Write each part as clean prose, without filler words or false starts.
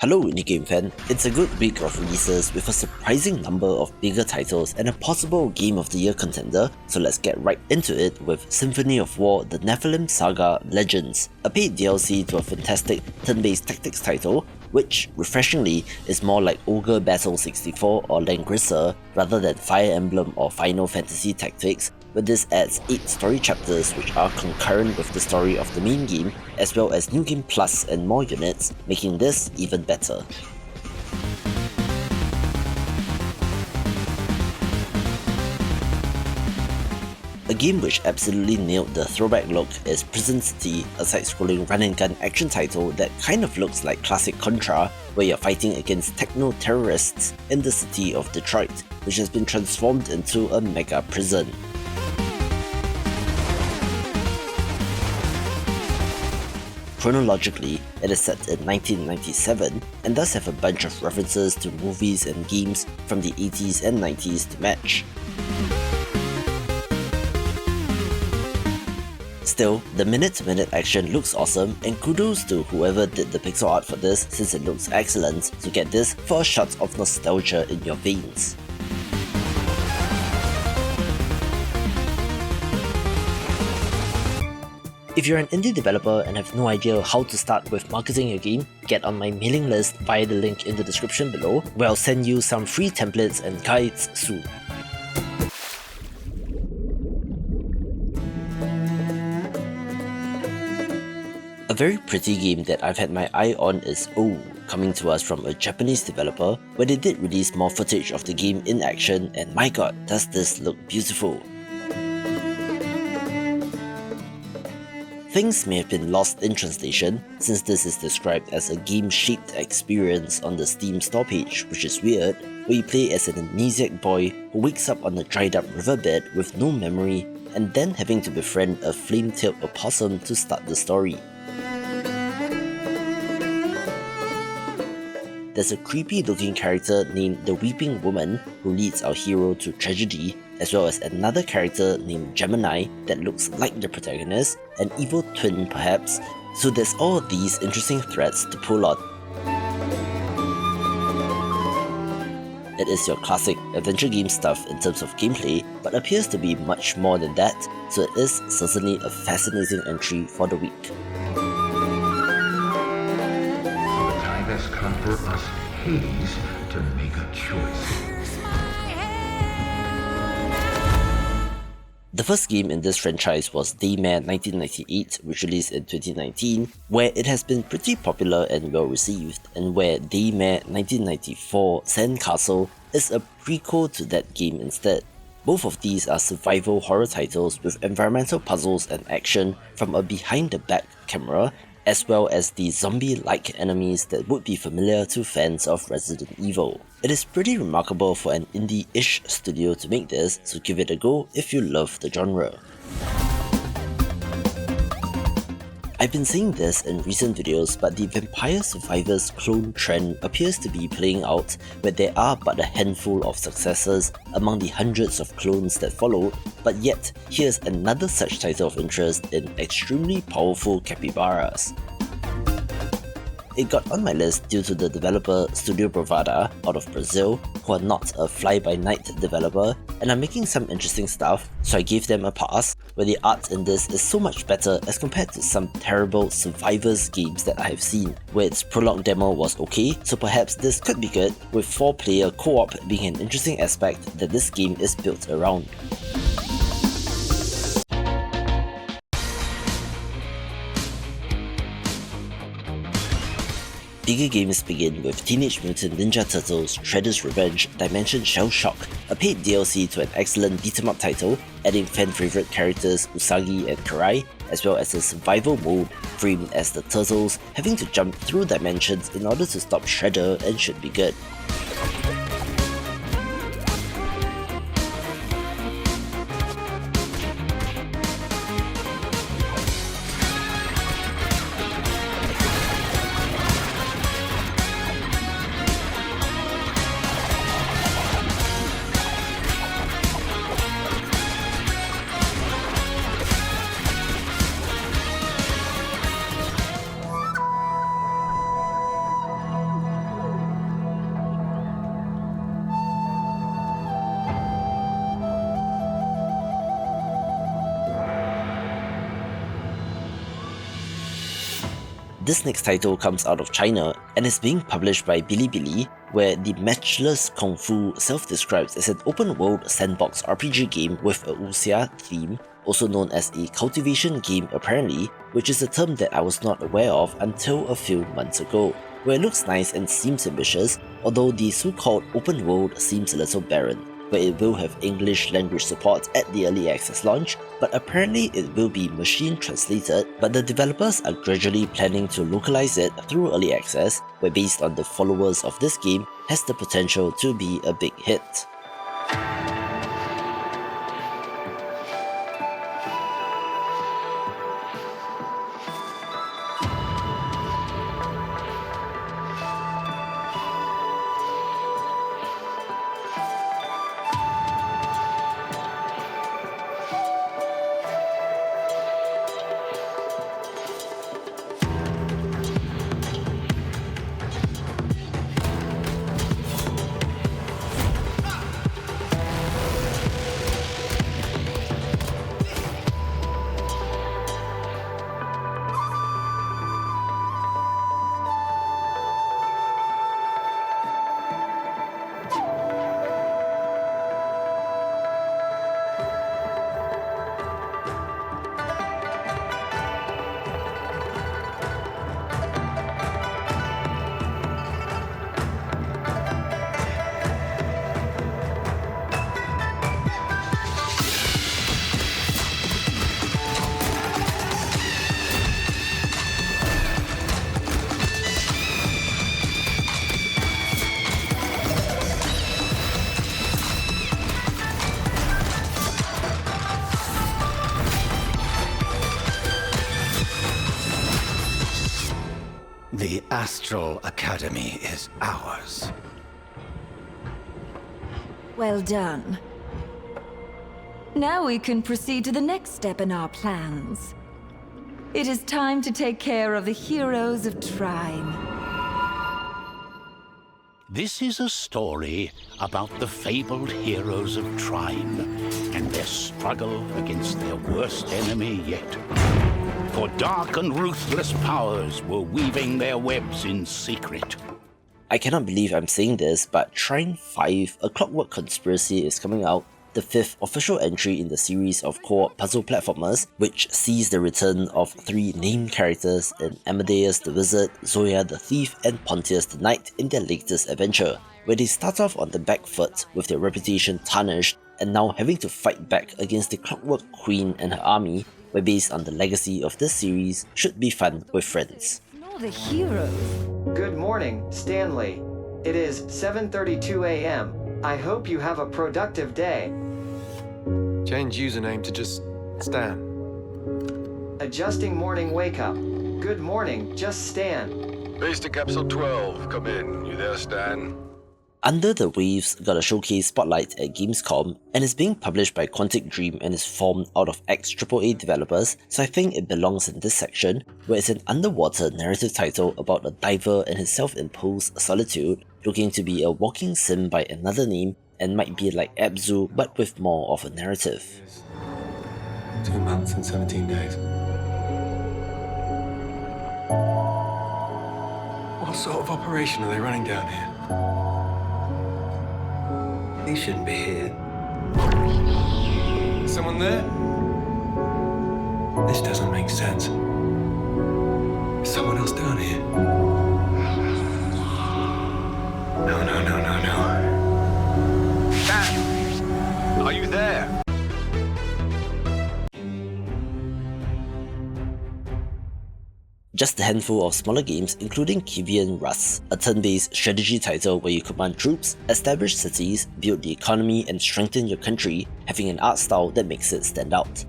Hello indie game fan, it's a good week of releases with a surprising number of bigger titles and a possible Game of the Year contender, so let's get right into it with Symphony of War The Nephilim Saga Legends, a paid DLC to a fantastic turn-based tactics title, which, refreshingly, is more like Ogre Battle 64 or Langrisser rather than Fire Emblem or Final Fantasy Tactics, but this adds 8 story chapters which are concurrent with the story of the main game, as well as New Game Plus and more units, making this even better. A game which absolutely nailed the throwback look is Prison City, a side-scrolling run-and-gun action title that kind of looks like classic Contra, where you're fighting against techno-terrorists in the city of Detroit, which has been transformed into a mega prison. Chronologically, it is set in 1997 and does have a bunch of references to movies and games from the 80s and 90s to match. Still, the minute-to-minute action looks awesome, and kudos to whoever did the pixel art for this since it looks excellent, so get this for a shot of nostalgia in your veins. If you're an indie developer and have no idea how to start with marketing your game, get on my mailing list via the link in the description below, where I'll send you some free templates and guides soon. A very pretty game that I've had my eye on is Oh, coming to us from a Japanese developer, where they did release more footage of the game in action, and my god, does this look beautiful. Things may have been lost in translation, since this is described as a game-shaped experience on the Steam store page, which is weird, where you play as an amnesiac boy who wakes up on a dried-up riverbed with no memory, and then having to befriend a flame-tailed opossum to start the story. There's a creepy-looking character named the Weeping Woman who leads our hero to tragedy, as well as another character named Gemini that looks like the protagonist, an evil twin perhaps, so there's all of these interesting threads to pull on. It is your classic adventure game stuff in terms of gameplay, but appears to be much more than that, so it is certainly a fascinating entry for the week. The time has come for us Hades to make a choice. The first game in this franchise was Daymare 1998, which released in 2019, where it has been pretty popular and well received, and where Daymare 1994 Sandcastle is a prequel to that game instead. Both of these are survival horror titles with environmental puzzles and action from a behind-the-back camera, as well as the zombie-like enemies that would be familiar to fans of Resident Evil. It is pretty remarkable for an indie-ish studio to make this, so give it a go if you love the genre. I've been seeing this in recent videos, but the Vampire Survivors clone trend appears to be playing out, where there are but a handful of successors among the hundreds of clones that followed, but yet here's another such title of interest in extremely powerful Capybaras. It got on my list due to the developer Studio Bravada out of Brazil, who are not a fly-by-night developer and are making some interesting stuff, so I gave them a pass, where the art in this is so much better as compared to some terrible Survivors games that I have seen, where its prologue demo was okay, so perhaps this could be good, with 4-player co-op being an interesting aspect that this game is built around. Bigger games begin with Teenage Mutant Ninja Turtles Shredder's Revenge Dimension Shellshock, a paid DLC to an excellent beat-em-up title, adding fan-favourite characters Usagi and Karai, as well as a survival mode framed as the Turtles having to jump through dimensions in order to stop Shredder, and should be good. This next title comes out of China and is being published by Bilibili, where the Matchless Kungfu self-describes as an open-world sandbox RPG game with a wuxia theme, also known as a cultivation game apparently, which is a term that I was not aware of until a few months ago, where it looks nice and seems ambitious, although the so-called open world seems a little barren, where it will have English language support at the early access launch, but apparently it will be machine translated, but the developers are gradually planning to localize it through early access, where based on the followers of this game, has the potential to be a big hit. The Astral Academy is ours. Well done. Now we can proceed to the next step in our plans. It is time to take care of the heroes of Trine. This is a story about the fabled heroes of Trine and their struggle against their worst enemy yet. For dark and ruthless powers were weaving their webs in secret. I cannot believe I'm saying this, but Trine 5, A Clockwork Conspiracy is coming out, the 5th official entry in the series of co-op puzzle platformers, which sees the return of 3 named characters in Amadeus the Wizard, Zoya the Thief, and Pontius the Knight in their latest adventure, where they start off on the back foot with their reputation tarnished and now having to fight back against the Clockwork Queen and her army, where based on the legacy of this series, should be fun with friends. Nor the heroes. Good morning, Stanley. It is 7:32 a.m. I hope you have a productive day. Change username to just Stan. Adjusting morning wake up. Good morning, just Stan. Base to Capsule 12, come in. You there, Stan? Under the Waves got a showcase spotlight at Gamescom and is being published by Quantic Dream and is formed out of ex-AAA developers, so I think it belongs in this section, where it's an underwater narrative title about a diver and his self-imposed solitude, looking to be a walking sim by another name and might be like Abzu but with more of a narrative. 2 months and 17 days. What sort of operation are they running down here? He shouldn't be here. Someone there? This doesn't make sense. Is someone else down here? No. Stan! Are you there? Just a handful of smaller games including Kyivan Rus, a turn-based strategy title where you command troops, establish cities, build the economy and strengthen your country, having an art style that makes it stand out.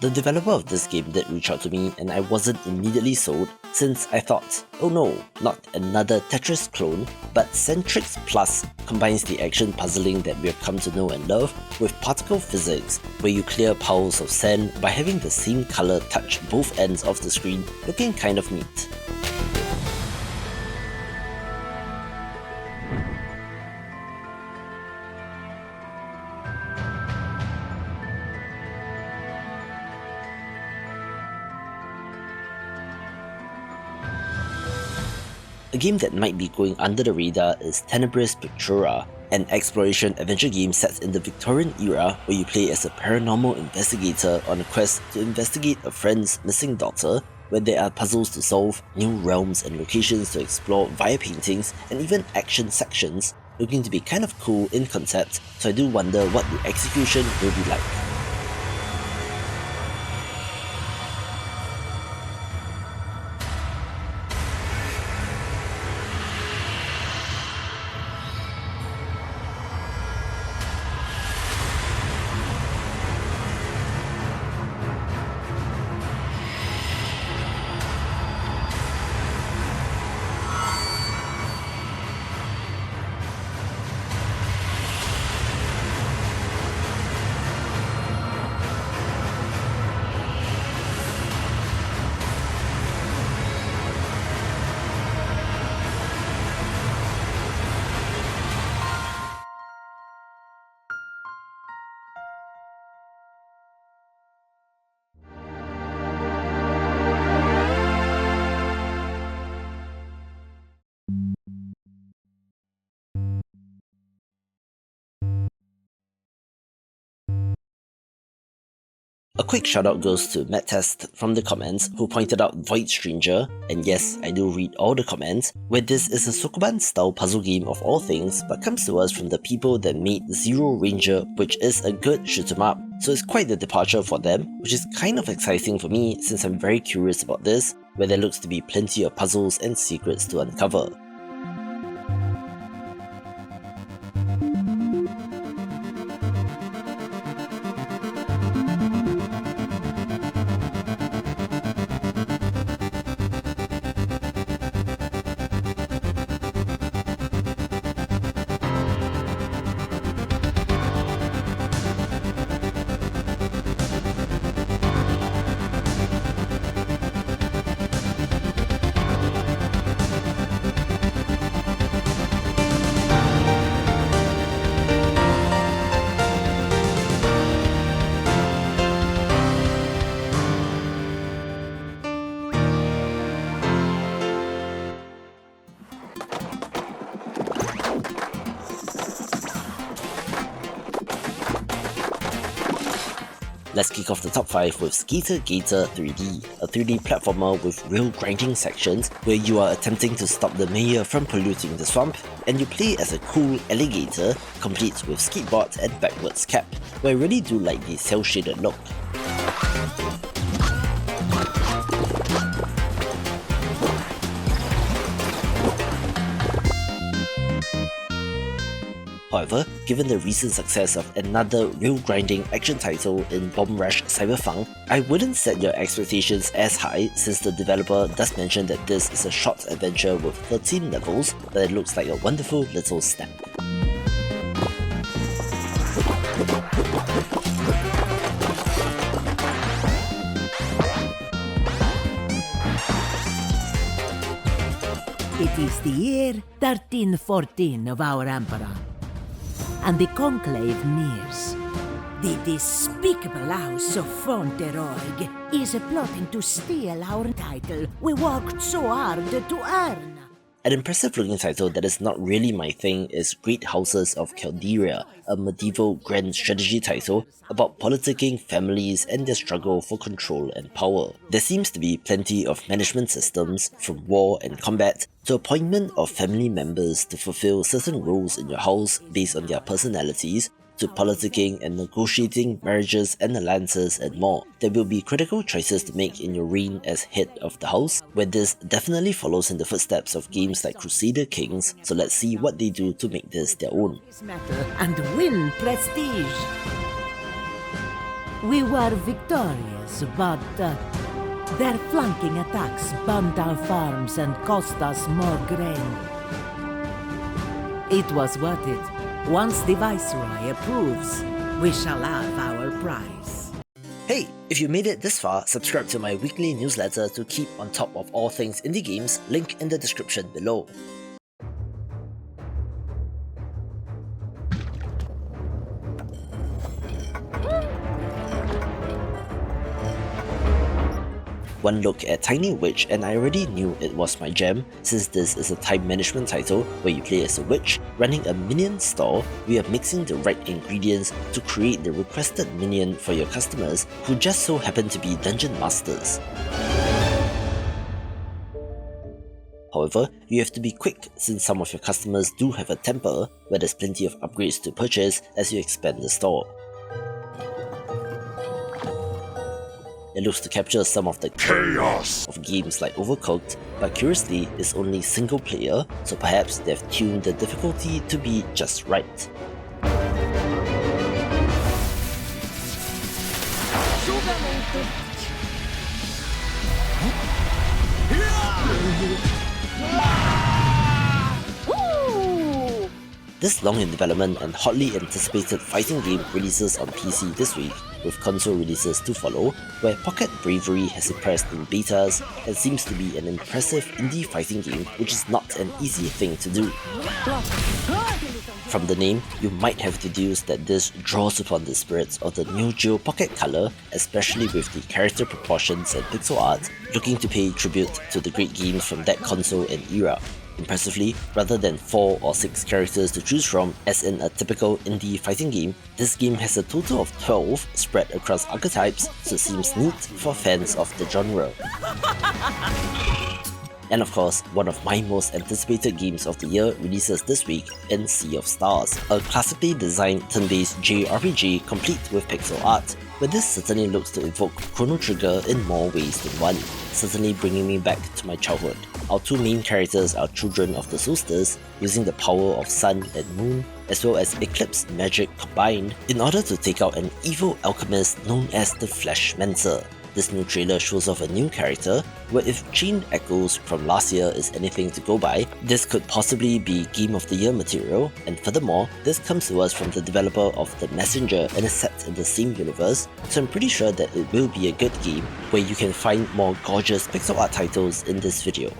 The developer of this game did reach out to me and I wasn't immediately sold since I thought, oh no, not another Tetris clone, but Sandtrix Plus combines the action puzzling that we have come to know and love with particle physics, where you clear piles of sand by having the same colour touch both ends of the screen, looking kind of neat. a game that might be going under the radar is Tenebris Pictura, an exploration adventure game set in the Victorian era where you play as a paranormal investigator on a quest to investigate a friend's missing daughter, where there are puzzles to solve, new realms and locations to explore via paintings, and even action sections, looking to be kind of cool in concept, so I do wonder what the execution will be like. A quick shoutout goes to Mattest from the comments, who pointed out Void Stranger, and yes, I do read all the comments, where this is a Sokoban style puzzle game of all things, but comes to us from the people that made Zero Ranger, which is a good shoot 'em up, so it's quite the departure for them, which is kind of exciting for me since I'm very curious about this, where there looks to be plenty of puzzles and secrets to uncover. Let's kick off the top 5 with Skater Gator 3D, a 3D platformer with real grinding sections where you are attempting to stop the mayor from polluting the swamp, and you play as a cool alligator, complete with skateboard and backwards cap, where I really do like the cel-shaded look. However, given the recent success of another real grinding action title in Bomb Rush Cyberpunk, I wouldn't set your expectations as high since the developer does mention that this is a short adventure with 13 levels, but it looks like a wonderful little snap. It is the year 1314 of our Emperor, and the conclave nears. The despicable house of Fauntleroy is plotting to steal our title we worked so hard to earn. An impressive looking title that is not really my thing is Great Houses of Calderia, a medieval grand strategy title about politicking families and their struggle for control and power. There seems to be plenty of management systems, from war and combat to appointment of family members to fulfill certain roles in your house based on their personalities, to politicking and negotiating marriages and alliances and more. There will be critical choices to make in your reign as head of the house, where this definitely follows in the footsteps of games like Crusader Kings, so let's see what they do to make this their own. And win prestige. We were victorious, but their flanking attacks bombed our farms and cost us more grain. It was worth it. Once the Viceroy approves, we shall have our prize. Hey, if you made it this far, subscribe to my weekly newsletter to keep on top of all things indie games, link in the description below. one look at Tiny Witch and I already knew it was my jam, since this is a time management title where you play as a witch, running a minion store via mixing the right ingredients to create the requested minion for your customers who just so happen to be dungeon masters. However, you have to be quick since some of your customers do have a temper where there's plenty of upgrades to purchase as you expand the store. It looks to capture some of the chaos of games like Overcooked, but curiously it's only single player, so perhaps they've tuned the difficulty to be just right. This long in development and hotly anticipated fighting game releases on PC this week, with console releases to follow, where Pocket Bravery has impressed in betas and seems to be an impressive indie fighting game which is not an easy thing to do. From the name, you might have deduced that this draws upon the spirits of the Neo Geo Pocket Color, especially with the character proportions and pixel art, looking to pay tribute to the great games from that console and era. Impressively, rather than 4 or 6 characters to choose from as in a typical indie fighting game, this game has a total of 12 spread across archetypes, so it seems neat for fans of the genre. And of course, one of my most anticipated games of the year releases this week in Sea of Stars, a classically designed turn-based JRPG complete with pixel art, where this certainly looks to evoke Chrono Trigger in more ways than one, certainly bringing me back to my childhood. Our two main characters are children of the solstice, using the power of sun and moon, as well as eclipse magic combined, in order to take out an evil alchemist known as the Fleshmancer. This new trailer shows off a new character, where if Chain Echoes from last year is anything to go by, this could possibly be Game of the Year material, and furthermore, this comes to us from the developer of The Messenger and is set in the same universe, so I'm pretty sure that it will be a good game, where you can find more gorgeous pixel art titles in this video.